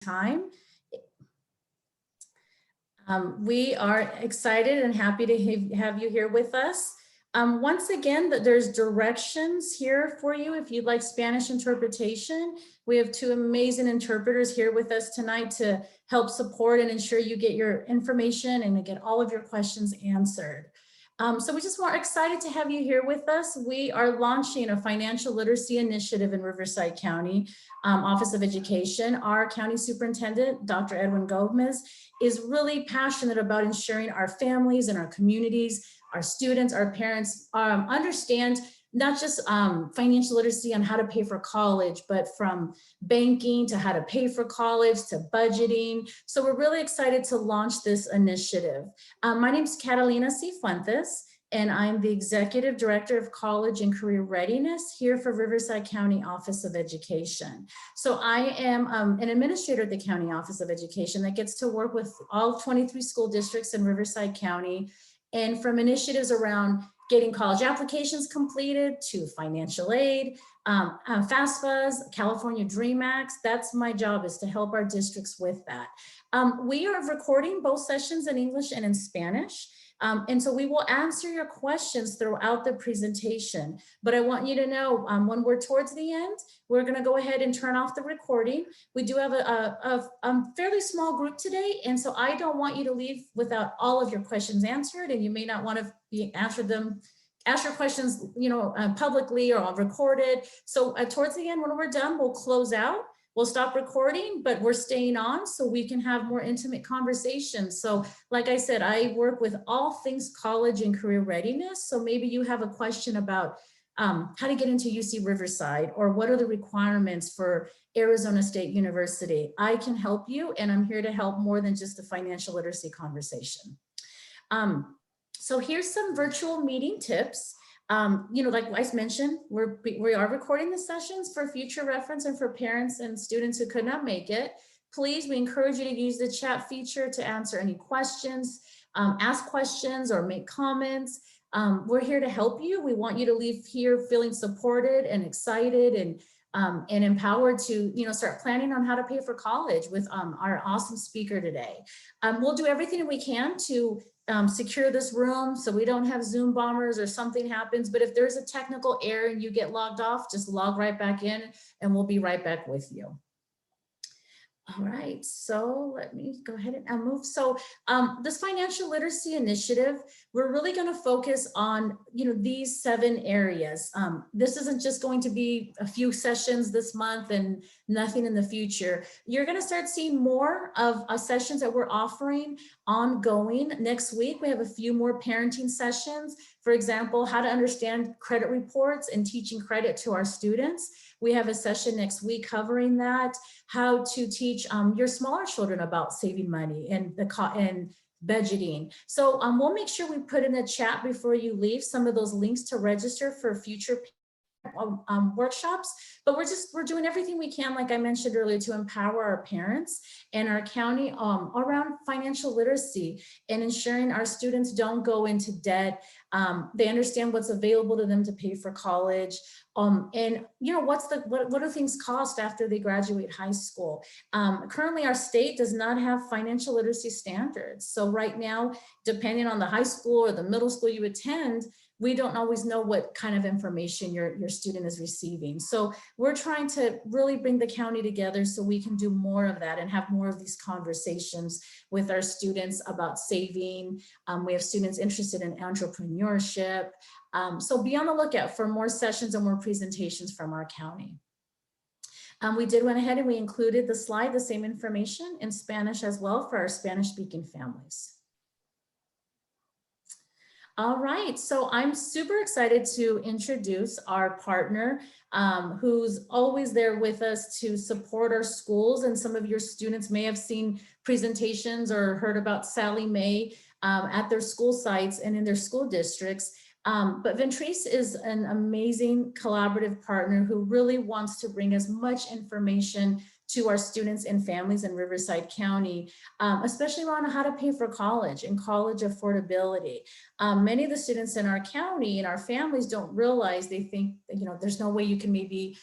time. We are excited and happy to have you here with us. Once again, there's directions here for you if you'd like Spanish interpretation. We have two amazing interpreters here with us tonight to help support and ensure you get your information and to get all of your questions answered. So we just are excited to have you here with us. We are launching a financial literacy initiative in Riverside County Office of Education. Our county superintendent, Dr. Edwin Gomez, is really passionate about ensuring our families and our communities, our students, our parents understand not just financial literacy on how to pay for college, but from banking to how to pay for college to budgeting. So we're really excited to launch this initiative. My name is Catalina Cifuentes, and I'm the Executive Director of College and Career Readiness here for Riverside County Office of Education. So I am an administrator at the County Office of Education that gets to work with all 23 school districts in Riverside County, and from initiatives around getting college applications completed to financial aid, FAFSA, California Dream Act. That's my job, is to help our districts with that. We are recording both sessions in English and in Spanish. And so we will answer your questions throughout the presentation, but I want you to know when we're towards the end, we're going to go ahead and turn off the recording. We do have a fairly small group today, and so I don't want you to leave without all of your questions answered, and you may not want to ask your questions, publicly or recorded. So towards the end, when we're done, we'll close out. We'll stop recording, but we're staying on so we can have more intimate conversations. So like I said, I work with all things college and career readiness. So maybe you have a question about how to get into UC Riverside, or what are the requirements for Arizona State University. I can help you, and I'm here to help more than just a financial literacy conversation. So here's some virtual meeting tips. Like I mentioned, we are recording the sessions for future reference and for parents and students who could not make it. Please, we encourage you to use the chat feature to answer any questions, ask questions or make comments. We're here to help you. We want you to leave here feeling supported and excited and empowered to, start planning on how to pay for college with our awesome speaker today. We'll do everything we can to secure this room so we don't have Zoom bombers or something happens. But if there's a technical error and you get logged off, just log right back in and we'll be right back with you. All right, so let me go ahead and move. So this financial literacy initiative, we're really going to focus on, these 7 areas. This isn't just going to be a few sessions this month and nothing in the future. You're going to start seeing more of sessions that we're offering ongoing. Next week, we have a few more parenting sessions. For example, how to understand credit reports and teaching credit to our students. We have a session next week covering that, how to teach your smaller children about saving money and budgeting. So we'll make sure we put in the chat before you leave some of those links to register for future workshops, but we're doing everything we can, like I mentioned earlier, to empower our parents and our county around financial literacy and ensuring our students don't go into debt. They understand what's available to them to pay for college. And what do things cost after they graduate high school? Currently, our state does not have financial literacy standards. So right now, depending on the high school or the middle school you attend, we don't always know what kind of information your student is receiving. So we're trying to really bring the county together so we can do more of that and have more of these conversations with our students about saving. We have students interested in entrepreneurship. So be on the lookout for more sessions and more presentations from our county. We did went ahead and we included the same information in Spanish as well for our Spanish speaking families. All right, so I'm super excited to introduce our partner who's always there with us to support our schools. And some of your students may have seen presentations or heard about Sally Mae at their school sites and in their school districts. But Ventrice is an amazing collaborative partner who really wants to bring as much information to our students and families in Riverside County, especially around how to pay for college and college affordability. Many of the students in our county and our families don't realize, they think, there's no way you can maybe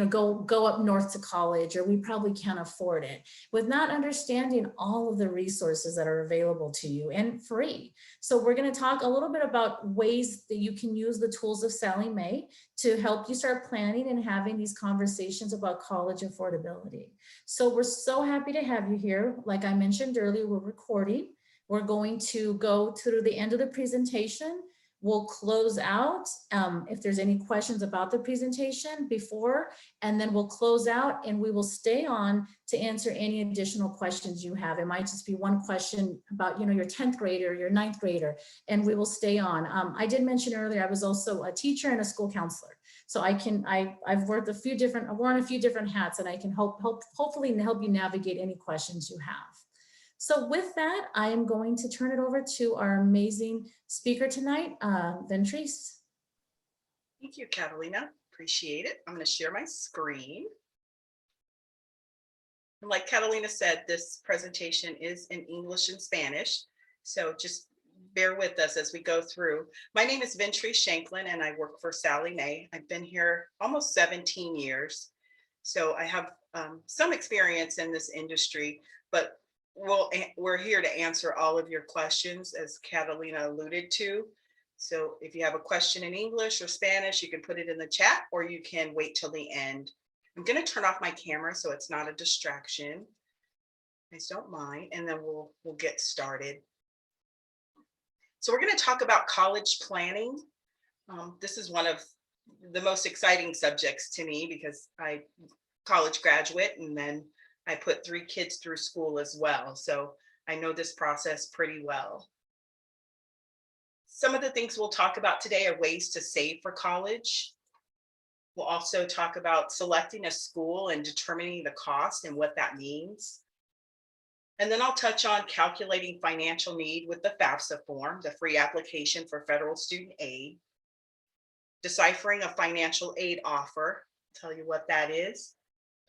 go up north to college, or we probably can't afford it, with not understanding all of the resources that are available to you and free. So we're going to talk a little bit about ways that you can use the tools of Sallie Mae to help you start planning and having these conversations about college affordability. So we're so happy to have you here. Like I mentioned earlier, we're recording. We're going to go through the end of the presentation. We'll close out if there's any questions about the presentation before, and then we'll close out and we will stay on to answer any additional questions you have. It might just be one question about, your 10th grader, your 9th grader, and we will stay on. I did mention earlier, I was also a teacher and a school counselor. So I've worn a few different hats, and I can hopefully help you navigate any questions you have. So with that, I am going to turn it over to our amazing speaker tonight, Ventrice. Thank you, Catalina. Appreciate it. I'm going to share my screen. And like Catalina said, this presentation is in English and Spanish. So just bear with us as we go through. My name is Ventrice Shanklin, and I work for Sallie Mae. I've been here almost 17 years. So I have some experience in this industry, but we're here to answer all of your questions, as Catalina alluded to. So if you have a question in English or Spanish, you can put it in the chat, or you can wait till the end. I'm going to turn off my camera so it's not a distraction. Please don't mind, and then we'll get started. So we're going to talk about college planning. This is one of the most exciting subjects to me because I'm a college graduate, and then I put 3 kids through school as well. So I know this process pretty well. Some of the things we'll talk about today are ways to save for college. We'll also talk about selecting a school and determining the cost and what that means. And then I'll touch on calculating financial need with the FAFSA form, the free application for federal student aid, deciphering a financial aid offer, I'll tell you what that is,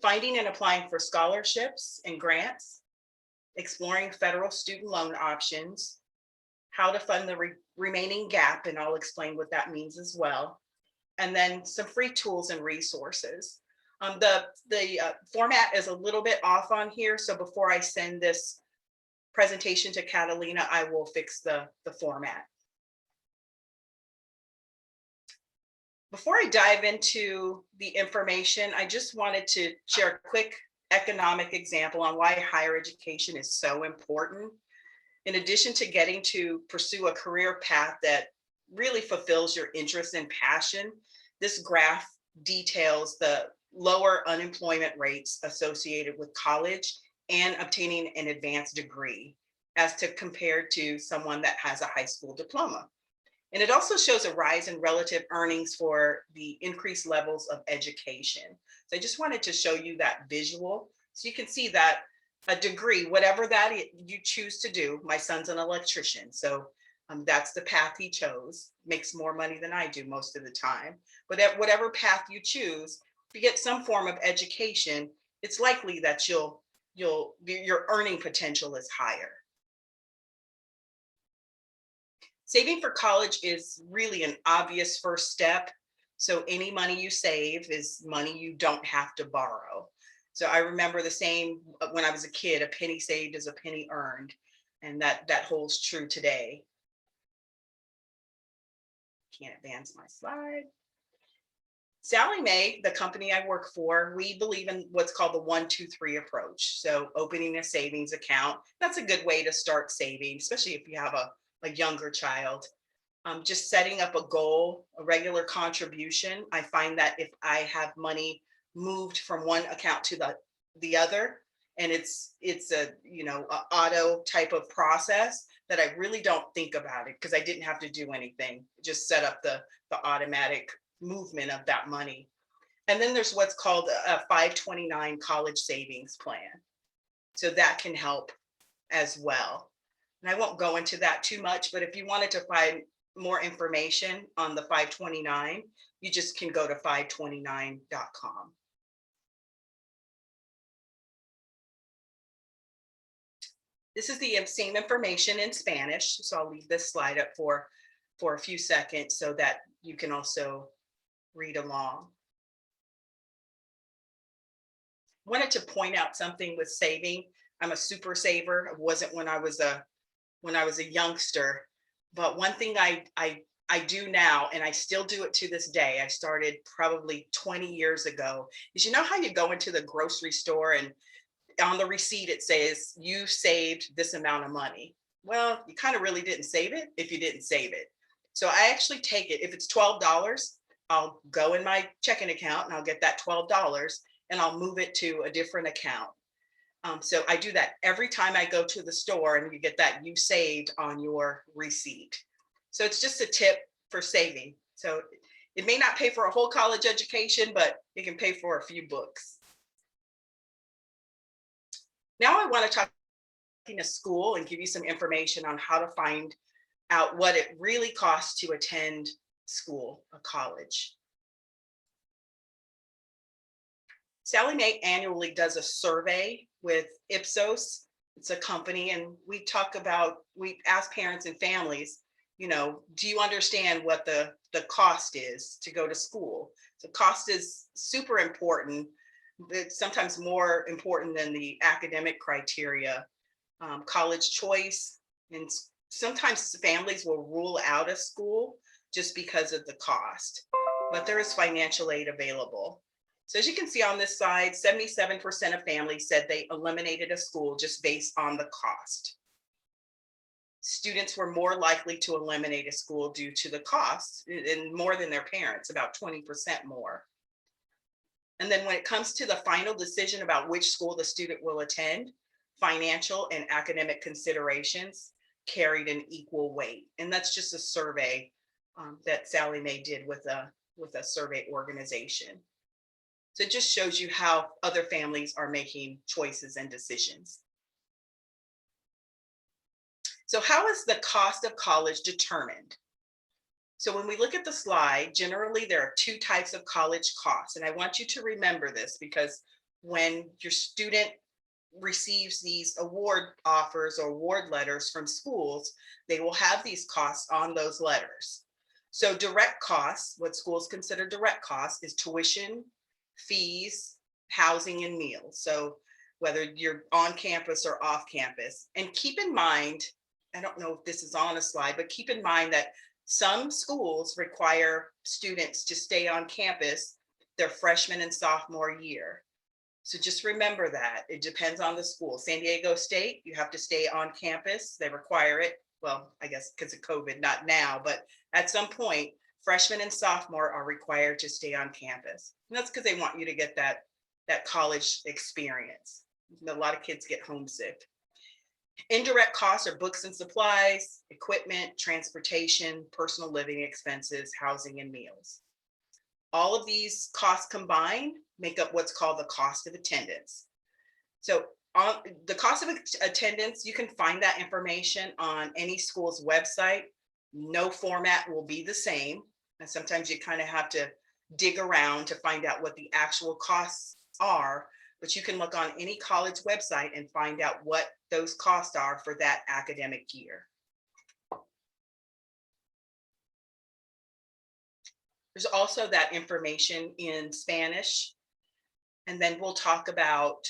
finding and applying for scholarships and grants, exploring federal student loan options, how to fund the remaining gap, and I'll explain what that means as well, and then some free tools and resources. The format is a little bit off on here, so before I send this presentation to Catalina, I will fix the format. Before I dive into the information, I just wanted to share a quick economic example on why higher education is so important. In addition to getting to pursue a career path that really fulfills your interest and passion, this graph details the lower unemployment rates associated with college and obtaining an advanced degree as to compared to someone that has a high school diploma. And it also shows a rise in relative earnings for the increased levels of education. So I just wanted to show you that visual. So you can see that a degree, whatever that you choose to do, my son's an electrician, so that's the path he chose, makes more money than I do most of the time. But at whatever path you choose, if you get some form of education, it's likely that your earning potential is higher. Saving for college is really an obvious first step. So any money you save is money you don't have to borrow. So I remember the same when I was a kid, a penny saved is a penny earned. And that holds true today. Can't advance my slide. Sallie Mae, the company I work for, we believe in what's called the 1-2-3 approach. So opening a savings account, that's a good way to start saving, especially if you have a younger child. Just setting up a goal, a regular contribution. I find that if I have money moved from one account to the other, and it's a auto type of process, that I really don't think about it because I didn't have to do anything. Just set up the automatic movement of that money. And then there's what's called a 529 college savings plan. So that can help as well. And I won't go into that too much, but if you wanted to find more information on the 529, you just can go to 529.com. This is the same information in Spanish, so I'll leave this slide up for a few seconds so that you can also read along. wanted to point out something with saving. I'm a super saver. I wasn't when I was a youngster, but one thing I do now, and I still do it to this day. I started probably 20 years ago. Is, you know how you go into the grocery store and on the receipt it says you saved this amount of money. Well, you kind of really didn't save it if you didn't save it. So I actually take it. If it's $12, I'll go in my checking account and I'll get that $12 and I'll move it to a different account. So I do that every time I go to the store, and you get that you saved on your receipt. So it's just a tip for saving. So it may not pay for a whole college education, but it can pay for a few books. Now I want to talk in a school and give you some information on how to find out what it really costs to attend school, a college. Sallie Mae annually does a survey with Ipsos. It's a company, and we ask parents and families, do you understand what the cost is to go to school? So cost is super important. It's sometimes more important than the academic criteria. College choice, and sometimes families will rule out a school just because of the cost, but there is financial aid available. So as you can see on this slide, 77% of families said they eliminated a school just based on the cost. Students were more likely to eliminate a school due to the cost, and more than their parents, about 20% more. And then when it comes to the final decision about which school the student will attend, financial and academic considerations carried an equal weight. And that's just a survey that Sallie Mae did with a survey organization. So it just shows you how other families are making choices and decisions. So how is the cost of college determined? So when we look at the slide, generally there are two types of college costs. And I want you to remember this, because when your student receives these award offers or award letters from schools, they will have these costs on those letters. So direct costs, what schools consider direct costs, is tuition, fees, housing, and meals. So whether you're on campus or off campus. And keep in mind, I don't know if this is on a slide, but keep in mind that some schools require students to stay on campus their freshman and sophomore year. So just remember that. It depends on the school. San Diego State, you have to stay on campus. They require it. Well, I guess because of COVID, not now, but at some point, freshmen and sophomore are required to stay on campus. And that's because they want you to get that college experience. A lot of kids get homesick. Indirect costs are books and supplies, equipment, transportation, personal living expenses, housing, and meals. All of these costs combined make up what's called the cost of attendance. So on the cost of attendance, you can find that information on any school's website. No format will be the same. And sometimes you kind of have to dig around to find out what the actual costs are, but you can look on any college website and find out what those costs are for that academic year. There's also that information in Spanish. And then we'll talk about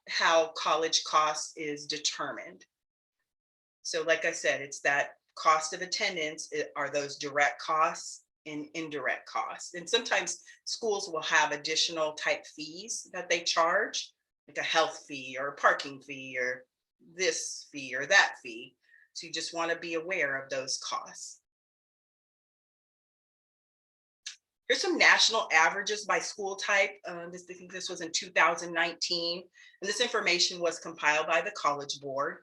how college cost is determined. So like I said, it's that cost of attendance are those direct costs and indirect costs. And sometimes schools will have additional type fees that they charge, like a health fee or a parking fee or this fee or that fee. So you just want to be aware of those costs. Here's some national averages by school type. I think this was in 2019, and this information was compiled by the College Board.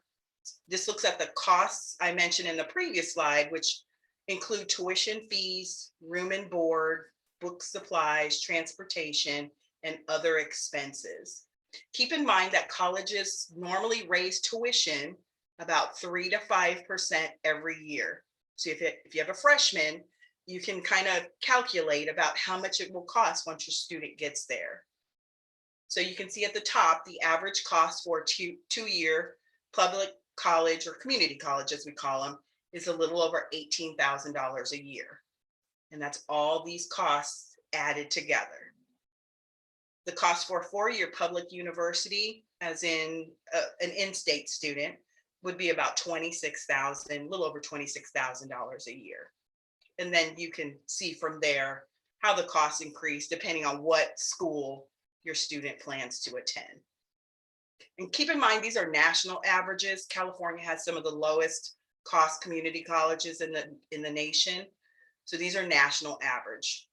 This looks at the costs I mentioned in the previous slide, which include tuition fees, room and board, book supplies, transportation, and other expenses. Keep in mind that colleges normally raise tuition about 3 to 5% every year. So if you have a freshman, you can kind of calculate about how much it will cost once your student gets there. So you can see at the top, the average cost for a two-year public college or community college, as we call them, is a little over $18,000 a year. And that's all these costs added together. The cost for a four-year public university, as in an in-state student, would be about $26,000, a little over $26,000 a year. And then you can see from there how the costs increase depending on what school your student plans to attend. And keep in mind, these are national averages. California has some of the lowest cost community colleges in the nation. So these are national average.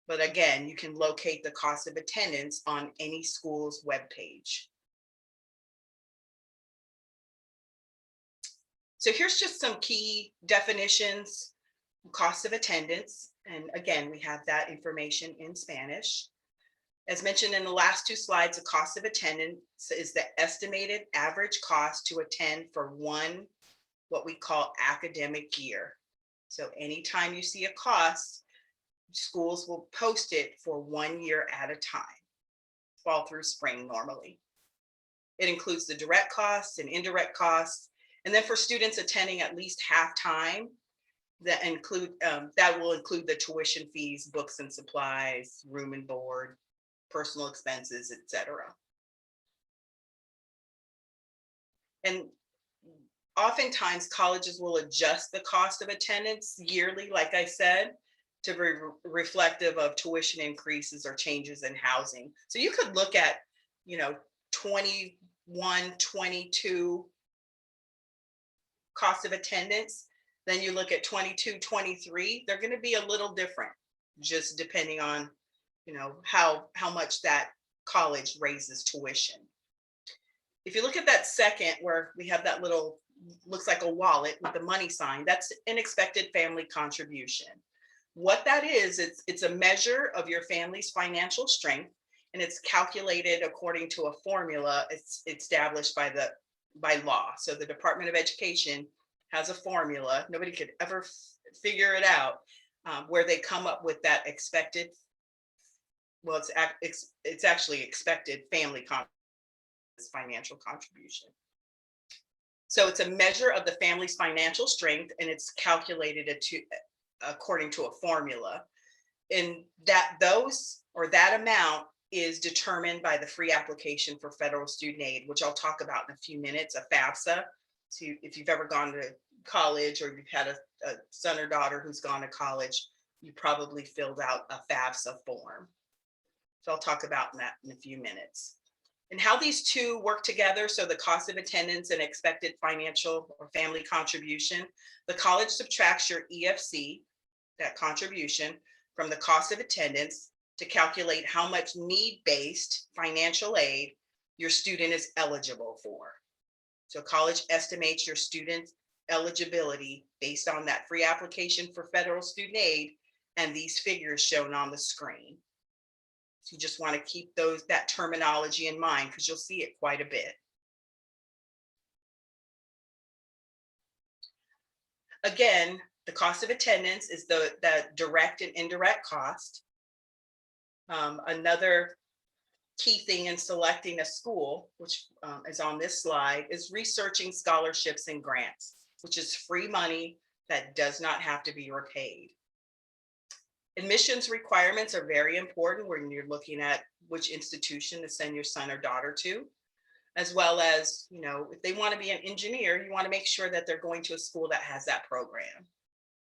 But again, you can locate the cost of attendance on any school's webpage. So here's just some key definitions. Cost of attendance. And again, we have that information in Spanish. As mentioned in the last two slides, the cost of attendance is the estimated average cost to attend for one, what we call academic year. So anytime you see a cost, schools will post it for 1 year at a time, fall through spring normally. It includes the direct costs and indirect costs. And then for students attending at least half time, that will include the tuition fees, books and supplies, room and board, personal expenses, etc. And oftentimes colleges will adjust the cost of attendance yearly, like I said, to be reflective of tuition increases or changes in housing. So you could look at, 21, 22 cost of attendance. Then you look at 22, 23, they're going to be a little different, just depending on, how much that college raises tuition. If you look at that second, where we have that little, looks like a wallet with the money sign, that's an expected family contribution. What that is, it's a measure of your family's financial strength, and it's calculated according to a formula it's established by law. So the Department of Education has a formula. Nobody could ever figure it out, where they come up with that expected, well, it's actually expected family financial contribution. So it's a measure of the family's financial strength, and it's calculated according to a formula. And that amount is determined by the free application for federal student aid, which I'll talk about in a few minutes, a FAFSA. So if you've ever gone to college, or you've had a son or daughter who's gone to college, you probably filled out a FAFSA form. So I'll talk about that in a few minutes. And how these two work together, so the cost of attendance and expected financial or family contribution, the college subtracts your EFC, that contribution, from the cost of attendance to calculate how much need-based financial aid your student is eligible for. So college estimates your student's eligibility based on that free application for federal student aid and these figures shown on the screen. So you just want to keep that terminology in mind, because you'll see it quite a bit. Again, the cost of attendance is the direct and indirect cost. Another key thing in selecting a school, which is on this slide, is researching scholarships and grants, which is free money that does not have to be repaid. Admissions requirements are very important when you're looking at which institution to send your son or daughter to, as well as, if they want to be an engineer, you want to make sure that they're going to a school that has that program.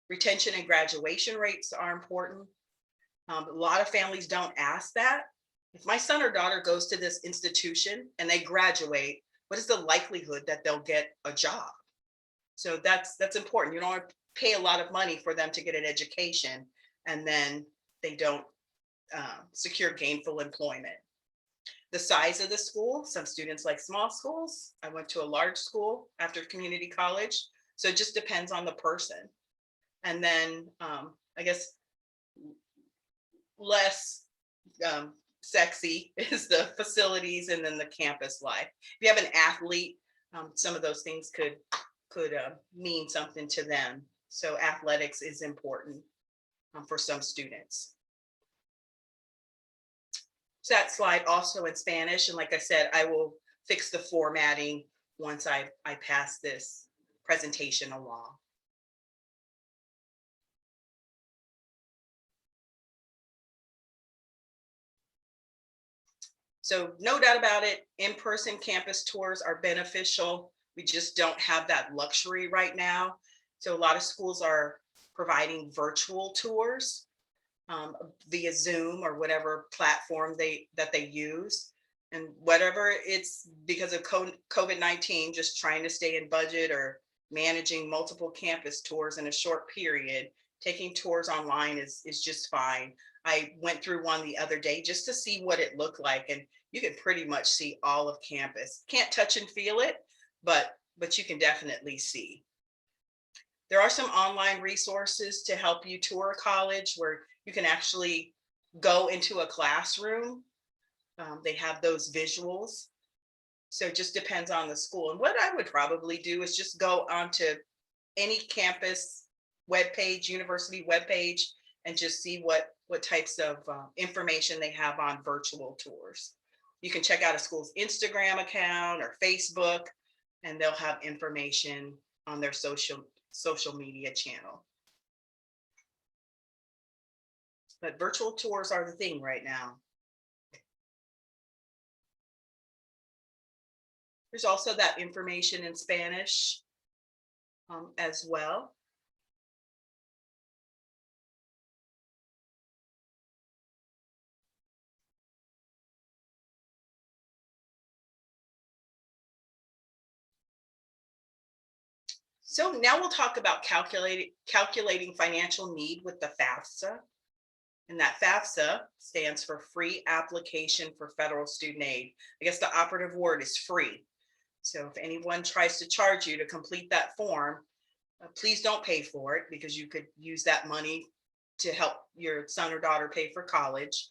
Retention and graduation rates are important. A lot of families don't ask that. If my son or daughter goes to this institution and they graduate, what is the likelihood that they'll get a job? So that's important. You don't want to pay a lot of money for them to get an education, and then they don't secure gainful employment. The size of the school, some students like small schools. I went to a large school after community college. So it just depends on the person. And then I guess less sexy is the facilities and then the campus life. If you have an athlete, some of those things could mean something to them. So athletics is important for some students. So that slide also in Spanish, and like I said, I will fix the formatting once I pass this presentation along. So no doubt about it, in-person campus tours are beneficial. We just don't have that luxury right now. So a lot of schools are providing virtual tours via Zoom or whatever platform that they use. And whatever it's because of COVID-19, just trying to stay in budget or managing multiple campus tours in a short period, taking tours online is just fine. I went through one the other day just to see what it looked like, and you can pretty much see all of campus. Can't touch and feel it, but you can definitely see. There are some online resources to help you tour a college where you can actually go into a classroom. They have those visuals. So it just depends on the school. And what I would probably do is just go onto any campus webpage, university webpage, and just see what types of information they have on virtual tours. You can check out a school's Instagram account or Facebook, and they'll have information on their social media channel. But virtual tours are the thing right now. There's also that information in Spanish as well. So now we'll talk about calculating financial need with the FAFSA. And that FAFSA stands for Free Application for Federal Student Aid. I guess the operative word is free. So if anyone tries to charge you to complete that form, please don't pay for it, because you could use that money to help your son or daughter pay for college.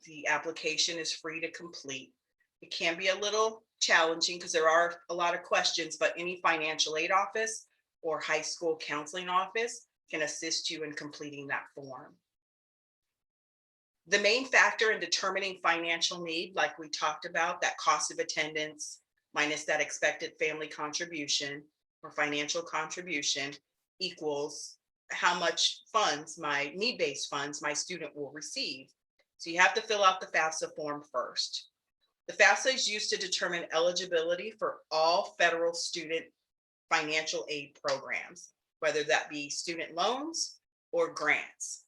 The application is free to complete. It can be a little challenging because there are a lot of questions, but any financial aid office or high school counseling office can assist you in completing that form. The main factor in determining financial need, like we talked about, that cost of attendance minus that expected family contribution or financial contribution, equals how much funds, my need-based funds, my student will receive. So you have to fill out the FAFSA form first. The FAFSA is used to determine eligibility for all federal student financial aid programs, whether that be student loans or grants.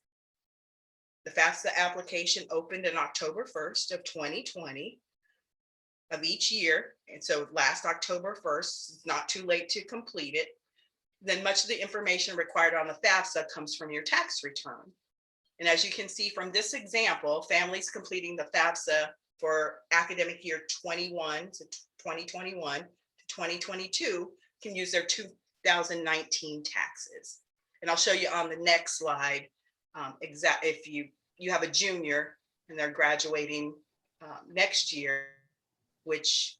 The FAFSA application opened on October 1st of 2020 of each year. And so last October 1st, it's not too late to complete it. Then much of the information required on the FAFSA comes from your tax return. And as you can see from this example, families completing the FAFSA for academic year 2021 to 2022 can use their 2019 taxes. And I'll show you on the next slide, if you have a junior and they're graduating next year, which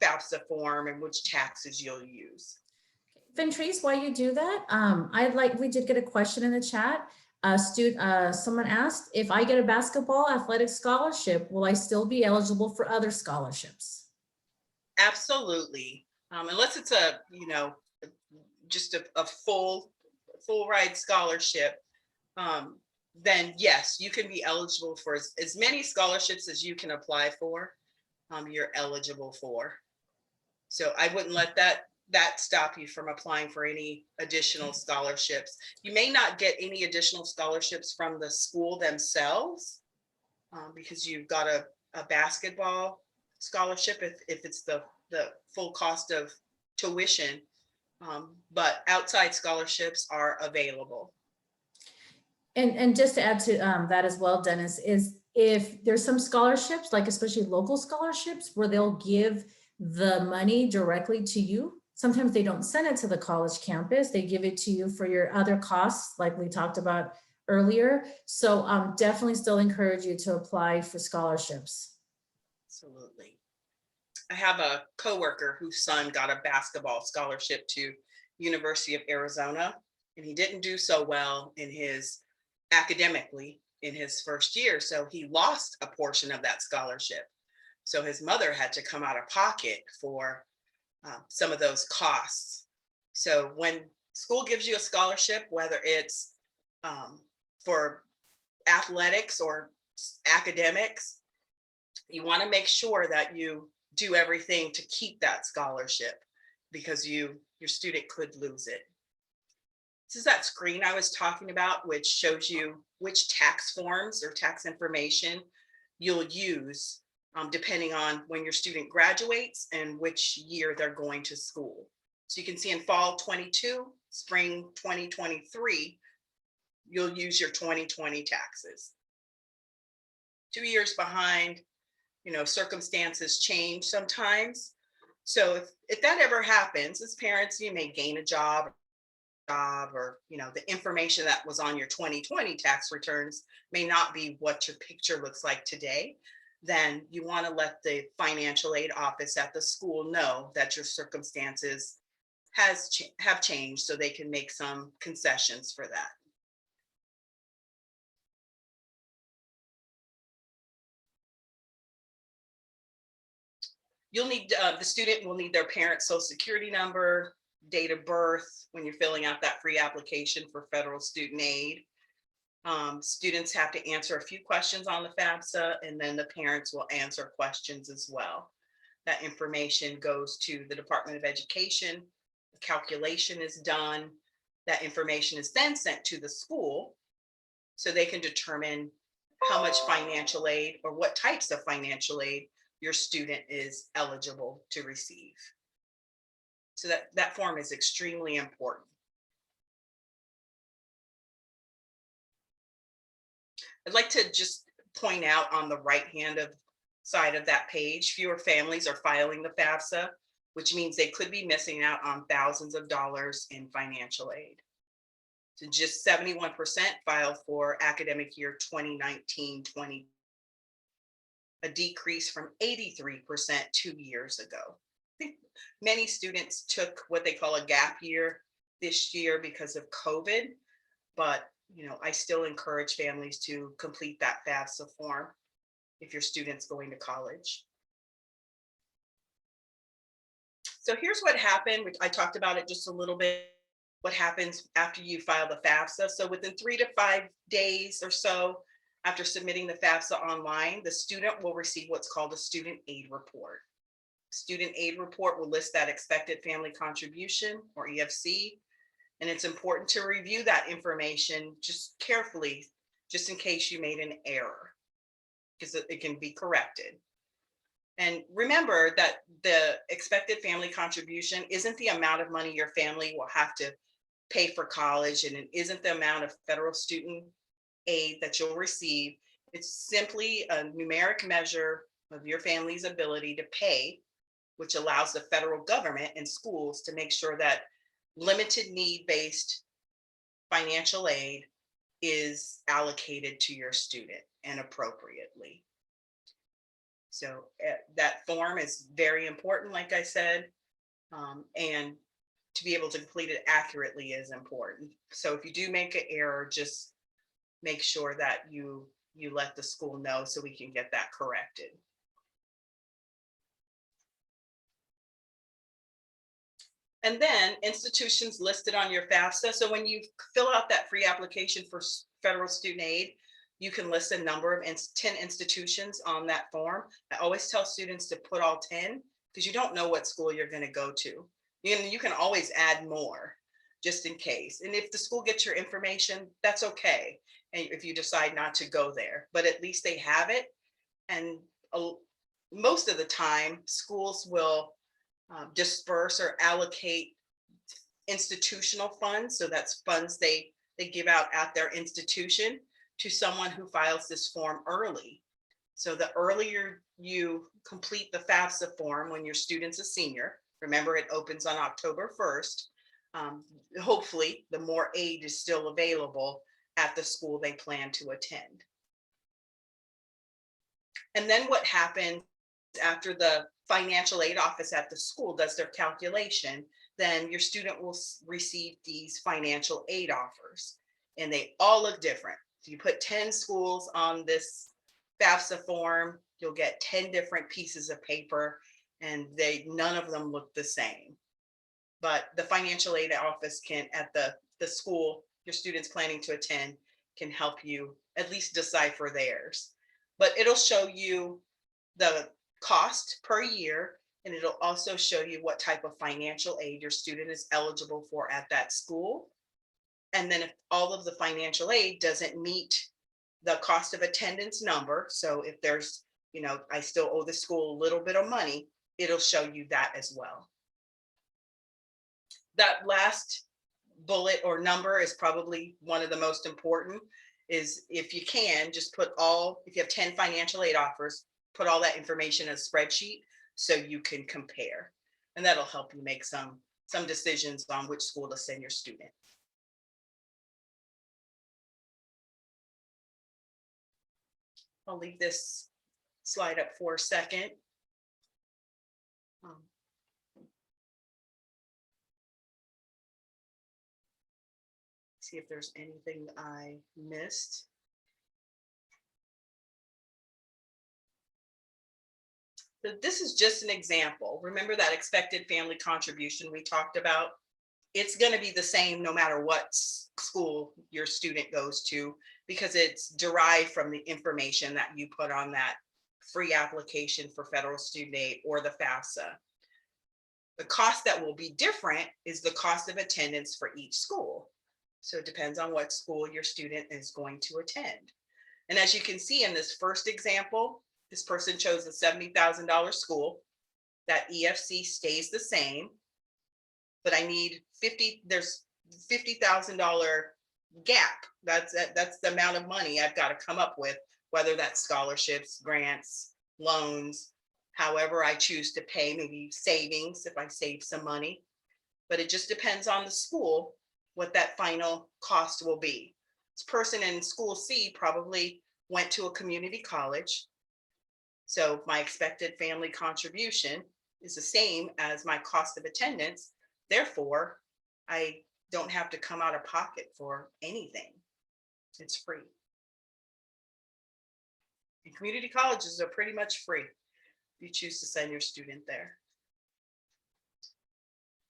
FAFSA form and which taxes you'll use. Ventrice, while you do that, we did get a question in the chat. Someone asked, if I get a basketball athletic scholarship, will I still be eligible for other scholarships? Absolutely. Unless it's just a full ride scholarship, then yes, you can be eligible for as many scholarships as you can apply for. You're eligible for. So I wouldn't let that stop you from applying for any additional scholarships. You may not get any additional scholarships from the school themselves because you've got a basketball scholarship if it's the full cost of tuition, but outside scholarships are available. And just to add to that as well, Dennis, is if there's some scholarships, like especially local scholarships, where they'll give the money directly to you. Sometimes they don't send it to the college campus. They give it to you for your other costs, like we talked about earlier. So definitely still encourage you to apply for scholarships. Absolutely. I have a coworker whose son got a basketball scholarship to University of Arizona, and he didn't do so well in his academically in his first year. So he lost a portion of that scholarship. So his mother had to come out of pocket for some of those costs. So when school gives you a scholarship, whether it's for athletics or academics, You want to make sure that you do everything to keep that scholarship, because your student could lose it. This is that screen I was talking about, which shows you which tax forms or tax information you'll use depending on when your student graduates and which year they're going to school. So you can see in fall 22, spring 2023, you'll use your 2020 taxes. 2 years behind, circumstances change sometimes. So if that ever happens, as parents, you may gain a job, or the information that was on your 2020 tax returns may not be what your picture looks like today. Then you want to let the financial aid office at the school know that your circumstances have changed, so they can make some concessions for that. The student will need their parent's social security number, date of birth when you're filling out that free application for federal student aid. Students have to answer a few questions on the FAFSA, and then the parents will answer questions as well. That information goes to the Department of Education. The calculation is done. That information is then sent to the school so they can determine how much financial aid or what types of financial aid your student is eligible to receive. So that form is extremely important. I'd like to just point out on the right-hand side of that page, fewer families are filing the FAFSA, which means they could be missing out on thousands of dollars in financial aid. So just 71% filed for academic year 2019-20, a decrease from 83% 2 years ago. I think many students took what they call a gap year this year because of COVID, but I still encourage families to complete that FAFSA form if your student's going to college. So here's what happened. I talked about it just a little bit. What happens after you file the FAFSA? So within 3 to 5 days or so after submitting the FAFSA online, the student will receive what's called a student aid report. Student aid report will list that expected family contribution, or EFC, and it's important to review that information just carefully, just in case you made an error, because it can be corrected. And remember that the expected family contribution isn't the amount of money your family will have to pay for college, and it isn't the amount of federal student aid that you'll receive. It's simply a numeric measure of your family's ability to pay, which allows the federal government and schools to make sure that limited need-based financial aid is allocated to your student and appropriately. So that form is very important, like I said, and to be able to complete it accurately is important. So if you do make an error, just make sure that you let the school know so we can get that corrected. And then institutions listed on your FAFSA. So when you fill out that free application for federal student aid, you can list a number of 10 institutions on that form. I always tell students to put all 10 because you don't know what school you're going to go to. You can always add more just in case. And if the school gets your information, that's okay. And if you decide not to go there, but at least they have it. And most of the time, schools will disperse or allocate institutional funds. So that's funds they give out at their institution to someone who files this form early. So the earlier you complete the FAFSA form when your student's a senior, remember it opens on October 1st, hopefully the more aid is still available at the school they plan to attend. And then what happens after the financial aid office at the school does their calculation, then your student will receive these financial aid offers, and they all look different. So you put 10 schools on this FAFSA form, you'll get 10 different pieces of paper, and none of them look the same. But the financial aid office can, at the school your student's planning to attend, can help you at least decipher theirs. But it'll show you the cost per year, and it'll also show you what type of financial aid your student is eligible for at that school. And then if all of the financial aid doesn't meet the cost of attendance number, so if there's, I still owe the school a little bit of money, it'll show you that as well. That last bullet or number is probably one of the most important, is if you can just put if you have 10 financial aid offers, put all that information in a spreadsheet so you can compare. And that'll help you make some decisions on which school to send your student. I'll leave this slide up for a second. See if there's anything I missed. So this is just an example. Remember that expected family contribution we talked about? It's going to be the same no matter what school your student goes to, because it's derived from the information that you put on that free application for federal student aid or the FAFSA. The cost that will be different is the cost of attendance for each school. So it depends on what school your student is going to attend. And as you can see in this first example, this person chose a $70,000 school. That EFC stays the same, but I need there's $50,000 gap. That's the amount of money I've got to come up with, whether that's scholarships, grants, loans, however I choose to pay, maybe savings if I save some money. But it just depends on the school what that final cost will be. This person in school C probably went to a community college. So my expected family contribution is the same as my cost of attendance. Therefore, I don't have to come out of pocket for anything. It's free. And community colleges are pretty much free if you choose to send your student there.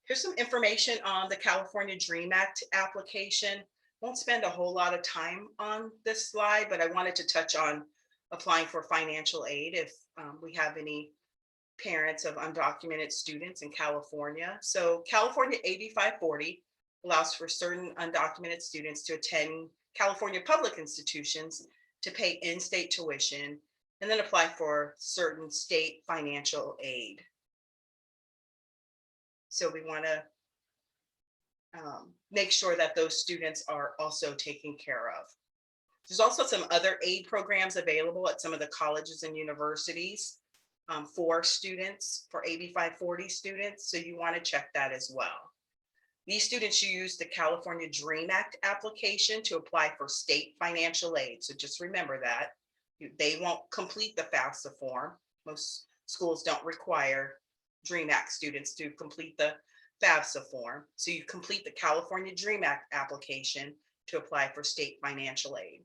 Here's some information on the California DREAM Act application. Won't spend a whole lot of time on this slide, but I wanted to touch on applying for financial aid if we have any parents of undocumented students in California. So California AB 540 allows for certain undocumented students to attend California public institutions to pay in-state tuition and then apply for certain state financial aid. So we want to make sure that those students are also taken care of. There's also some other aid programs available at some of the colleges and universities for students, for AB 540 students. So you want to check that as well. These students use the California DREAM Act application to apply for state financial aid. So just remember that. They won't complete the FAFSA form. Most schools don't require DREAM Act students to complete the FAFSA form. So you complete the California DREAM Act application to apply for state financial aid.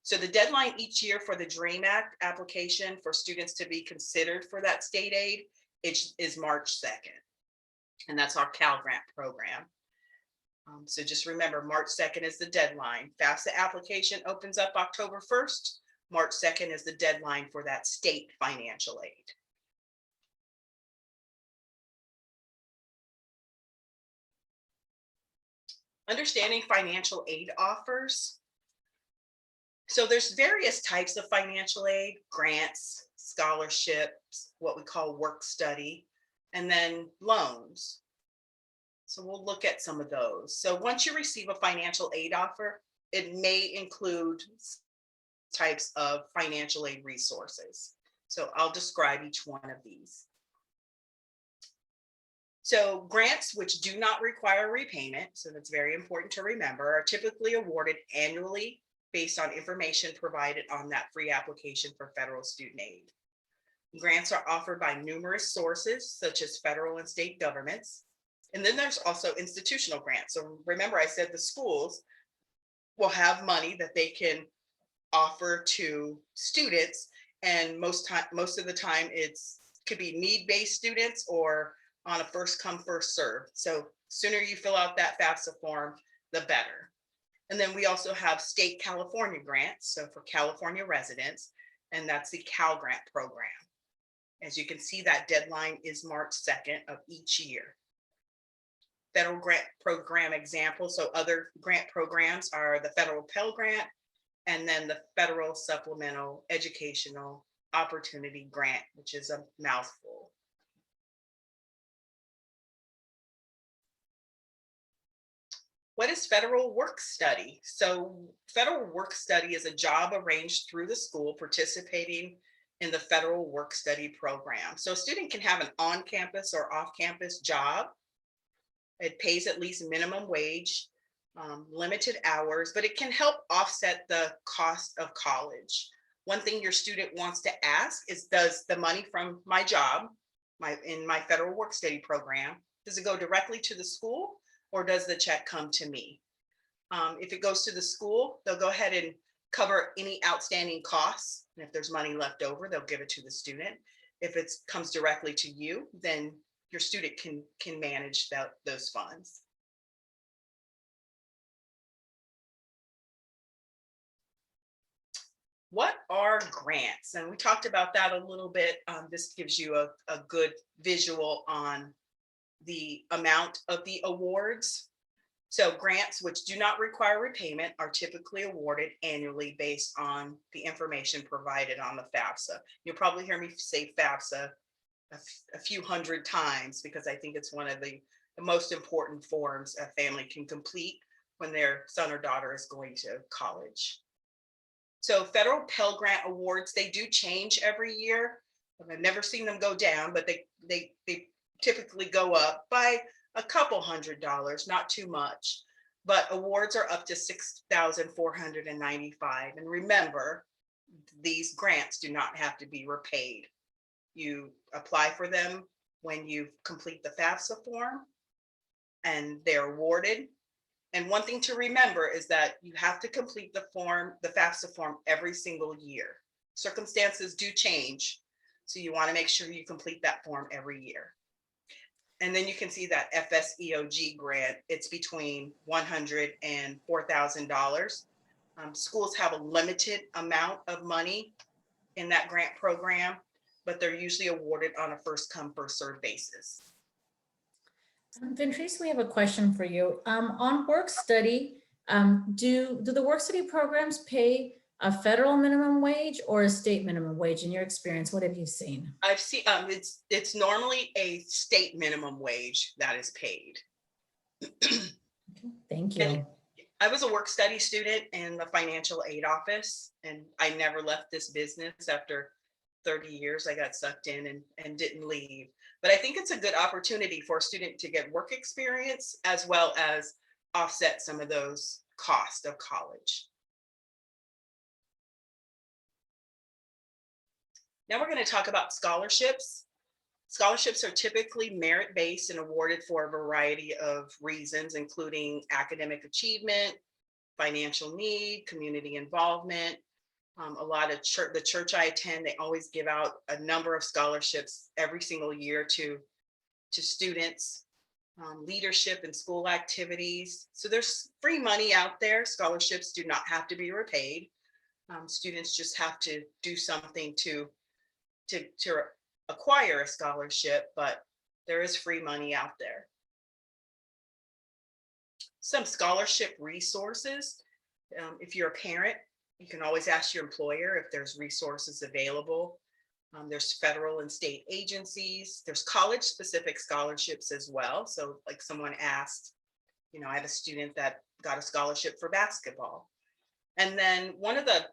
So the deadline each year for the DREAM Act application for students to be considered for that state aid is March 2nd. And that's our Cal Grant program. So just remember, March 2nd is the deadline. FAFSA application opens up October 1st. March 2nd is the deadline for that state financial aid. Understanding financial aid offers. So there's various types of financial aid: grants, scholarships, what we call work study, and then loans. So we'll look at some of those. So once you receive a financial aid offer, it may include types of financial aid resources. So I'll describe each one of these. So grants, which do not require repayment, so that's very important to remember, are typically awarded annually based on information provided on that free application for federal student aid. Grants are offered by numerous sources, such as federal and state governments. And then there's also institutional grants. So remember, I said the schools will have money that they can offer to students, and most of the time could be need-based students or on a first come, first serve. So sooner you fill out that FAFSA form, the better. And then we also have state California grants, so for California residents, and that's the Cal Grant program. As you can see, that deadline is March 2nd of each year. Federal grant program examples. So other grant programs are the federal Pell Grant and then the federal supplemental educational opportunity grant, which is a mouthful. What is federal work study? So federal work study is a job arranged through the school participating in the federal work study program. So a student can have an on-campus or off-campus job. It pays at least minimum wage, limited hours, but it can help offset the cost of college. One thing your student wants to ask is, does the money from my job, in my federal work study program, does it go directly to the school or does the check come to me? If it goes to the school, they'll go ahead and cover any outstanding costs. And if there's money left over, they'll give it to the student. If it comes directly to you, then your student can manage those funds. What are grants? And we talked about that a little bit. This gives you a good visual on the amount of the awards. So grants which do not require repayment are typically awarded annually based on the information provided on the FAFSA. You'll probably hear me say FAFSA a few hundred times because I think it's one of the most important forms a family can complete when their son or daughter is going to college. So federal Pell Grant awards, they do change every year. I've never seen them go down, but they typically go up by a couple $100s, not too much. But awards are up to $6,495. And remember, these grants do not have to be repaid. You apply for them when you complete the FAFSA form and they're awarded. And one thing to remember is that you have to complete the form, the FAFSA form, every single year. Circumstances do change, so you want to make sure you complete that form every year. And then you can see that FSEOG grant, it's between $100,000 and $4,000. Schools have a limited amount of money in that grant program, but they're usually awarded on a first come, first served basis. Ventrice, we have a question for you. On work study, do the work study programs pay a federal minimum wage or a state minimum wage? In your experience, what have you seen? I've seen it's normally a state minimum wage that is paid. Okay, thank you. And I was a work study student in the financial aid office, and I never left this business. After 30 years, I got sucked in and didn't leave. But I think it's a good opportunity for a student to get work experience as well as offset some of those costs of college. Now we're going to talk about scholarships. Scholarships are typically merit-based and awarded for a variety of reasons, including academic achievement, financial need, community involvement. A lot of the church I attend, they always give out a number of scholarships every single year to students, leadership and school activities. So there's free money out there. Scholarships do not have to be repaid. Students just have to do something to acquire a scholarship, but there is free money out there. Some scholarship resources. If you're a parent, you can always ask your employer if there's resources available. There's federal and state agencies. There's college-specific scholarships as well. So like someone asked, I had a student that got a scholarship for basketball. And then one of the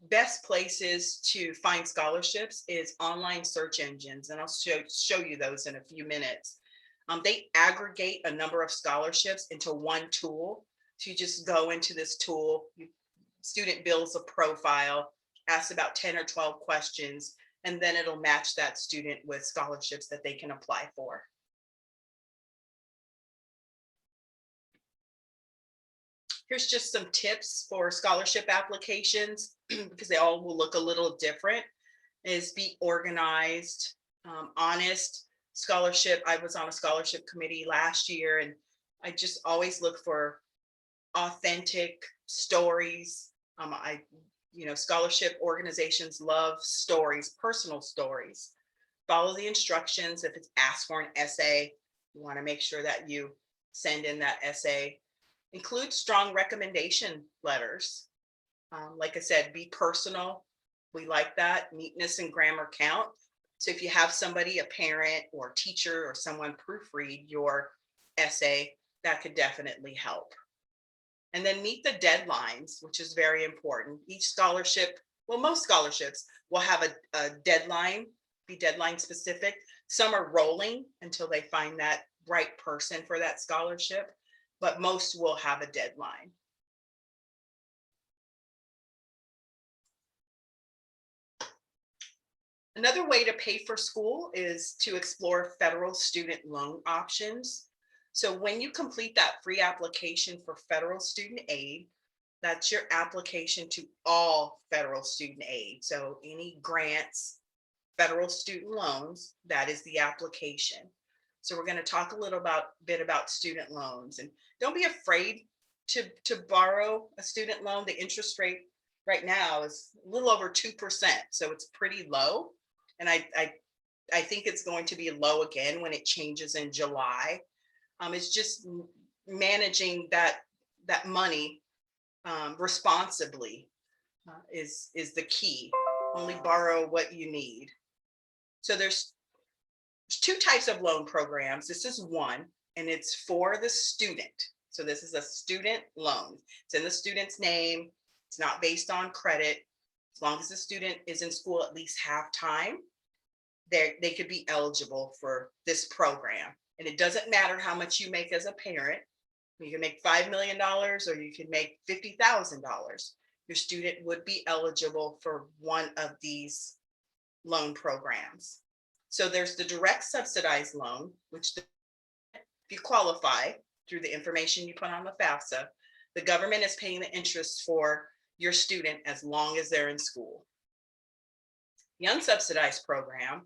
best places to find scholarships is online search engines. And I'll show you those in a few minutes. They aggregate a number of scholarships into one tool. So you just go into this tool, student builds a profile, asks about 10 or 12 questions, and then it'll match that student with scholarships that they can apply for. Here's just some tips for scholarship applications because they all will look a little different. Is be organized, honest. Scholarship, I was on a scholarship committee last year, and I just always look for authentic stories. Scholarship organizations love stories, personal stories. follow the instructions. If it's asked for an essay, you want to make sure that you send in that essay. Include strong recommendation letters. Like I said, be personal. We like that. Neatness and grammar count. So if you have somebody, a parent or teacher or someone proofread your essay, that could definitely help. And then meet the deadlines, which is very important. Each scholarship, well, most scholarships will have a deadline, be deadline specific. Some are rolling until they find that right person for that scholarship, but most will have a deadline. Another way to pay for school is to explore federal student loan options. So when you complete that free application for federal student aid, that's your application to all federal student aid. So any grants, federal student loans, that is the application. So we're going to talk a little bit about student loans, and don't be afraid to borrow a student loan. The interest rate right now is a little over 2%, so it's pretty low. And I think it's going to be low again when it changes in July. It's just managing that money responsibly is the key. Only borrow what you need. So there's two types of loan programs. This is one, and it's for the student. So this is a student loan. It's in the student's name. It's not based on credit. As long as the student is in school at least half time, they could be eligible for this program. And it doesn't matter how much you make as a parent. You can make $5 million or you can make $50,000. Your student would be eligible for one of these loan programs. So there's the direct subsidized loan, which if you qualify through the information you put on the FAFSA, the government is paying the interest for your student as long as they're in school. The unsubsidized program,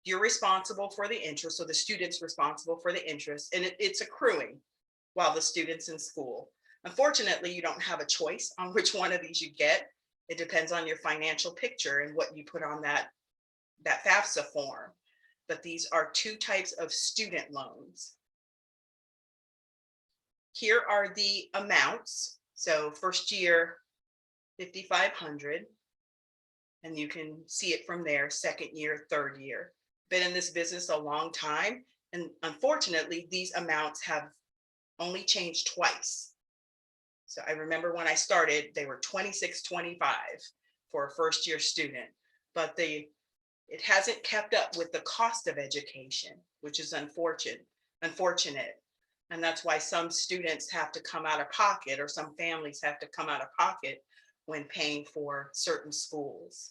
you're responsible for the interest, so the student's responsible for the interest, and it's accruing while the student's in school. Unfortunately, you don't have a choice on which one of these you get. It depends on your financial picture and what you put on that FAFSA form. But these are two types of student loans. Here are the amounts. So first year, $5,500, and you can see it from there. Second year, third year. Been in this business a long time, and unfortunately, these amounts have only changed twice. So I remember when I started, they were $2,625 for a first year student, but it hasn't kept up with the cost of education, which is unfortunate. And that's why some students have to come out of pocket, or some families have to come out of pocket when paying for certain schools.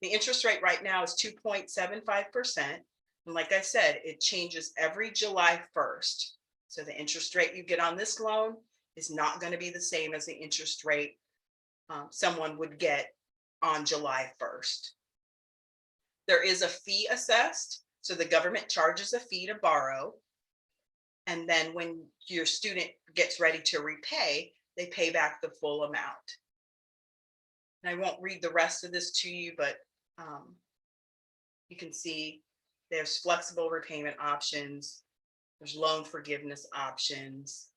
The interest rate right now is 2.75%. And like I said, it changes every July 1st. So the interest rate you get on this loan is not going to be the same as the interest rate someone would get on July 1st. There is a fee assessed. So the government charges a fee to borrow. And then when your student gets ready to repay, they pay back the full amount. And I won't read the rest of this to you, but you can see there's flexible repayment options. There's loan forgiveness options,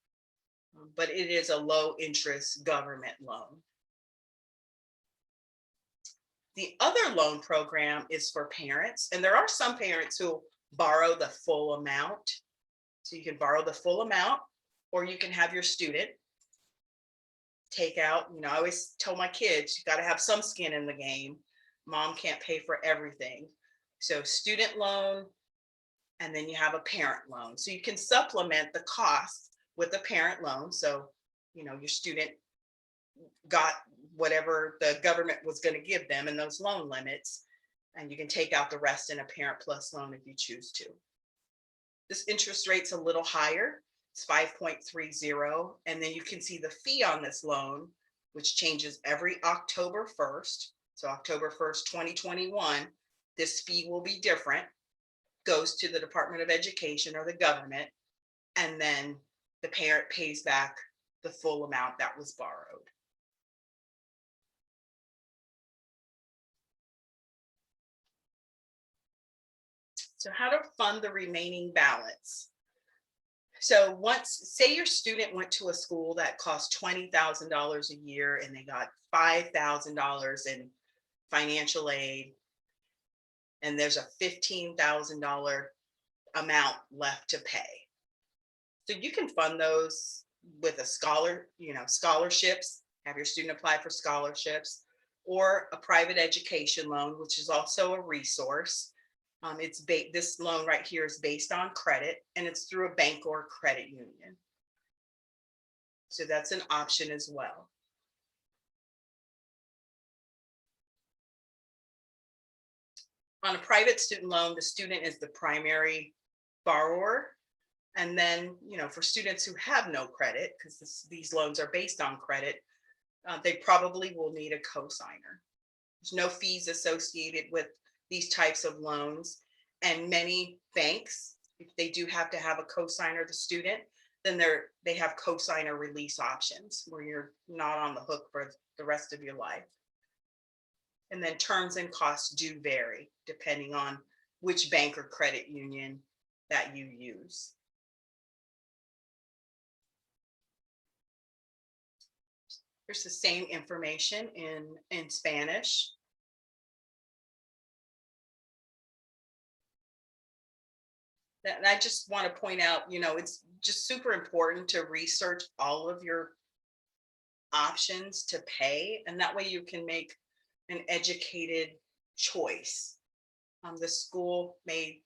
but it is a low interest government loan. The other loan program is for parents, and there are some parents who borrow the full amount. So you can borrow the full amount, or you can have your student take out, I always tell my kids, you got to have some skin in the game. Mom can't pay for everything. So student loan, and then you have a parent loan. So you can supplement the cost with a parent loan. So, your student got whatever the government was going to give them in those loan limits, and you can take out the rest in a parent plus loan if you choose to. This interest rate's a little higher. It's 5.30. And then you can see the fee on this loan, which changes every October 1st. So October 1st, 2021, this fee will be different, goes to the Department of Education or the government, and then the parent pays back the full amount that was borrowed. So how to fund the remaining balance. So say your student went to a school that cost $20,000 a year and they got $5,000 in financial aid, and there's a $15,000 amount left to pay. So you can fund those with a scholarships, have your student apply for scholarships, or a private education loan, which is also a resource. This loan right here is based on credit, and it's through a bank or credit union. So that's an option as well. On a private student loan, the student is the primary borrower. And then, for students who have no credit, because these loans are based on credit, they probably will need a cosigner. There's no fees associated with these types of loans. And many banks, if they do have to have a cosigner, the student, then they have cosigner release options where you're not on the hook for the rest of your life. And then terms and costs do vary depending on which bank or credit union that you use. Here's the same information in Spanish. And I just want to point out, it's just super important to research all of your options to pay, and that way you can make an educated choice. The school may,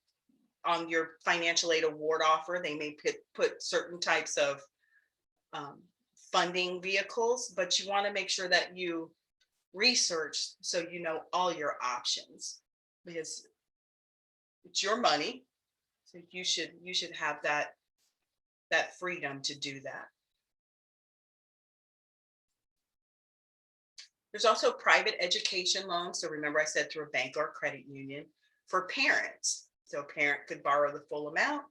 on your financial aid award offer, they may put certain types of funding vehicles, but you want to make sure that you research so you know all your options, because it's your money. So you should have that freedom to do that. There's also private education loans. So remember I said through a bank or credit union for parents. So a parent could borrow the full amount,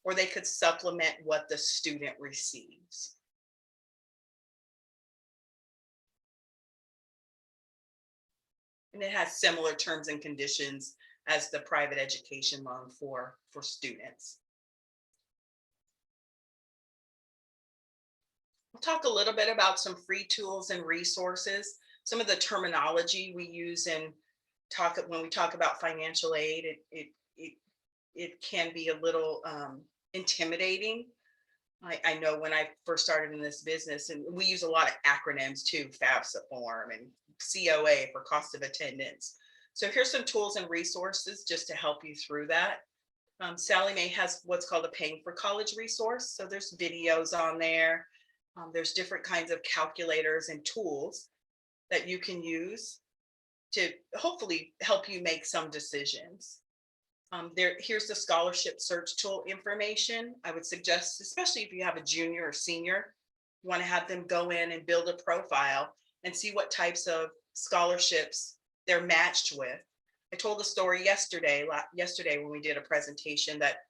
or they could supplement what the student receives. And it has similar terms and conditions as the private education loan for students. We'll talk a little bit about some free tools and resources. Some of the terminology we use when we talk about financial aid, it can be a little intimidating. I know when I first started in this business, and we use a lot of acronyms too, FAFSA form and COA for cost of attendance. So here's some tools and resources just to help you through that. Sallie Mae has what's called a Paying for College resource. So there's videos on there. There's different kinds of calculators and tools that you can use to hopefully help you make some decisions. Here's the scholarship search tool information. I would suggest, especially if you have a junior or senior, you want to have them go in and build a profile and see what types of scholarships they're matched with. I told the story yesterday when we did a presentation that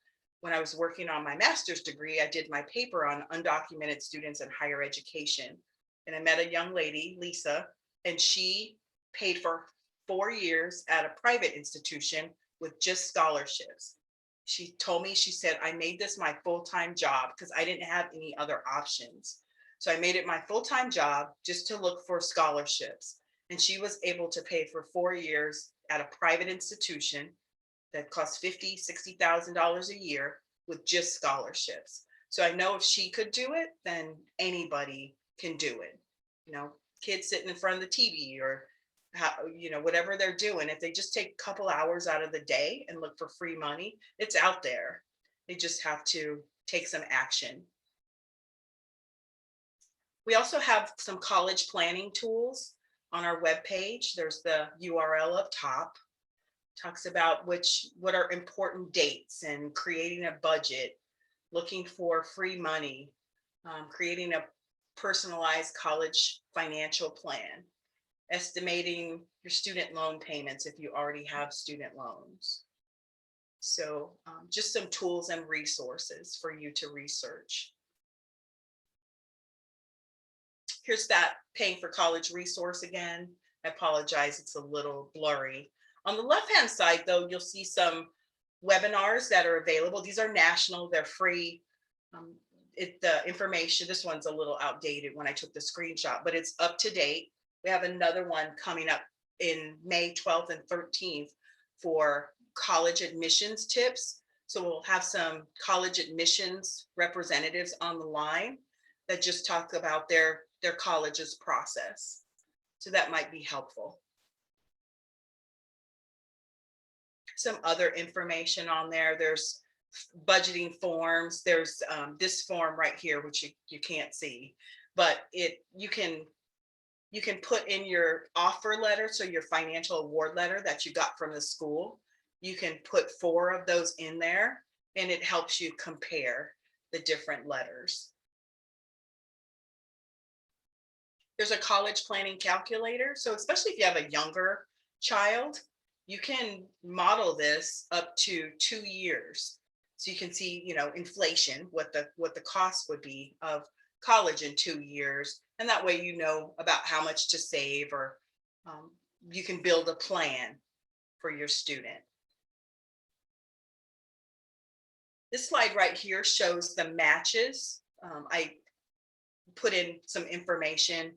when I was working on my master's degree, I did my paper on undocumented students in higher education. And I met a young lady, Lisa, and she paid for 4 years at a private institution with just scholarships. She told me, she said, I made this my full-time job because I didn't have any other options. So I made it my full-time job just to look for scholarships. And she was able to pay for 4 years at a private institution that costs $50,000, $60,000 a year with just scholarships. So I know if she could do it, then anybody can do it. Kids sitting in front of the TV or whatever they're doing, if they just take a couple hours out of the day and look for free money, it's out there. They just have to take some action. We also have some college planning tools on our webpage. There's the URL up top. Talks about what are important dates and creating a budget, looking for free money, creating a personalized college financial plan, estimating your student loan payments if you already have student loans. So just some tools and resources for you to research. Here's that Paying for College resource again. I apologize, it's a little blurry. On the left-hand side, though, you'll see some webinars that are available. These are national, they're free. The information, this one's a little outdated when I took the screenshot, but it's up to date. We have another one coming up in May 12th and 13th for college admissions tips. So we'll have some college admissions representatives on the line that just talk about their college's process. So that might be helpful. Some other information on there. There's budgeting forms. There's this form right here, which you can't see, but you can put in your offer letter, so your financial award letter that you got from the school. You can put 4 of those in there, and it helps you compare the different letters. There's a college planning calculator. So especially if you have a younger child, you can model this up to 2 years. So you can see, you know, inflation, what the cost would be of college in 2 years. And that way, you know about how much to save, or you can build a plan for your student. This slide right here shows the matches. I put in some information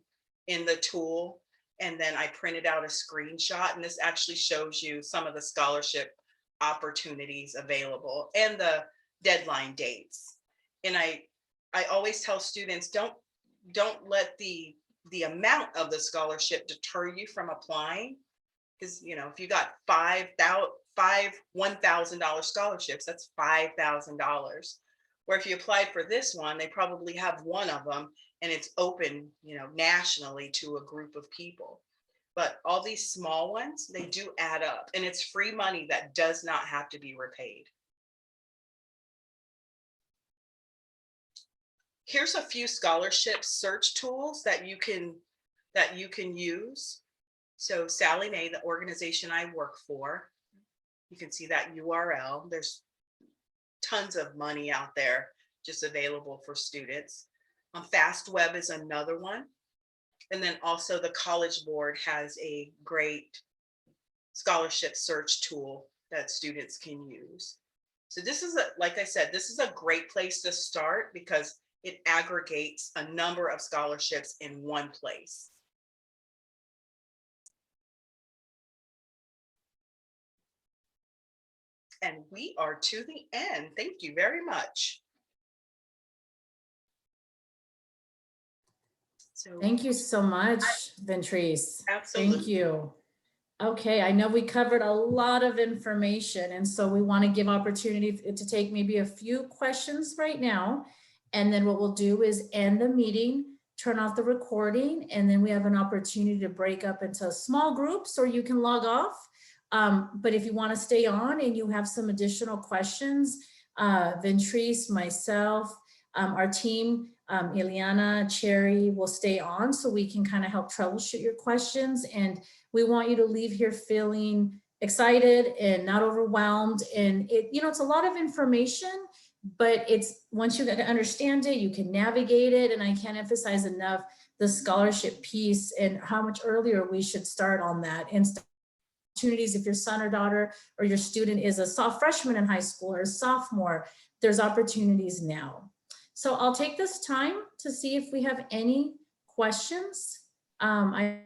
in the tool, and then I printed out a screenshot, and this actually shows you some of the scholarship opportunities available and the deadline dates. And I always tell students, don't let the amount of the scholarship deter you from applying, because, you know, if you got five $1,000 scholarships, that's $5,000. Where if you applied for this one, they probably have one of them, and it's open, you know, nationally to a group of people. But all these small ones, they do add up, and it's free money that does not have to be repaid. Here's a few scholarship search tools that you can use. So Sallie Mae, the organization I work for, you can see that URL. There's tons of money out there just available for students. FastWeb is another one. And then also the College Board has a great scholarship search tool that students can use. So this is, like I said, this is a great place to start because it aggregates a number of scholarships in one place. And we are to the end. Thank you very much. So, Thank you so much, Ventrice. absolutely. Thank you. Okay, I know we covered a lot of information, and so we want to give opportunity to take maybe a few questions right now. And then what we'll do is end the meeting, turn off the recording, and then we have an opportunity to break up into small groups, or you can log off. But if you want to stay on and you have some additional questions, Ventrice, myself, our team, Ileana, Cherry will stay on so we can kind of help troubleshoot your questions. And we want you to leave here feeling excited and not overwhelmed. And it's a lot of information, but it's once you get to understand it, you can navigate it. And I can't emphasize enough the scholarship piece and how much earlier we should start on that. And opportunities, if your son or daughter or your student is a freshman in high school or a sophomore, there's opportunities now. So I'll take this time to see if we have any questions. I